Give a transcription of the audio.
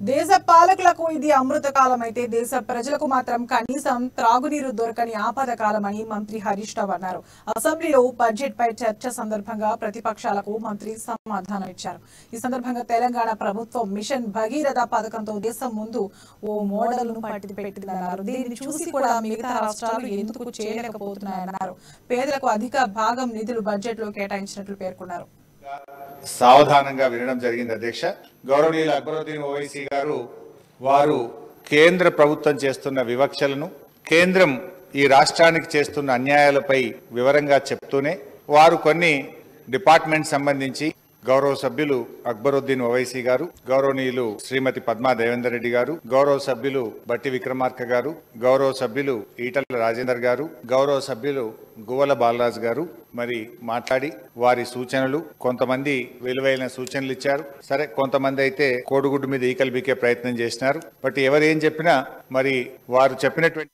దేశ పాలకులకు ఇది అమృత కాలం అయితే దేశ ప్రజలకు మాత్రం కనీసం త్రాగునీరు దొరకని ఆపద కాలమని మంత్రి హరీష్ రావు అన్నారు. అసెంబ్లీలో బడ్జెట్ పై చర్చ సందర్భంగా ప్రతిపక్షాలకు మంత్రి సమాధానం ఇచ్చారు. ఈ సందర్భంగా తెలంగాణ ప్రభుత్వం మిషన్ భగీరథ పథకంతో దేశం ముందు ఓ మోడల్ ను పెట్టిందన్నారు. దీనిని చూసి కూడా మిగతా రాష్ట్రాలు ఎందుకు చేయలేకపోతున్నాయన్నారు. పేదలకు అధిక భాగం నిధులు బడ్జెట్ లో కేటాయించినట్లు పేర్కొన్నారు. సావధానంగా వినడం జరిగింది అధ్యక్ష. గౌరవనీయులు అక్బరుద్దీన్ ఓవైసీ గారు వారు కేంద్ర ప్రభుత్వం చేస్తున్న వివక్షలను, కేంద్రం ఈ రాష్ట్రానికి చేస్తున్న అన్యాయాలపై వివరంగా చెప్తూనే వారు కొన్ని డిపార్ట్మెంట్ సంబంధించి గౌరవ సభ్యులు అక్బరుద్దీన్ ఓవైసీ గారు, గౌరవనీయులు శ్రీమతి పద్మా దేవేందర్ రెడ్డి గారు, గౌరవ సభ్యులు బట్టి విక్రమార్క గారు, గౌరవ సభ్యులు ఈటల రాజేందర్ గారు, గౌరవ సభ్యులు గువ్వల బాలరాజు గారు మరి మాట్లాడి వారి సూచనలు, కొంతమంది విలువైన సూచనలు ఇచ్చారు. సరే, కొంతమంది అయితే కోడిగుడ్డు మీద ఈకలు బీకే ప్రయత్నం చేసినారు. బట్ ఎవరు ఏం చెప్పినా మరి వారు చెప్పినటువంటి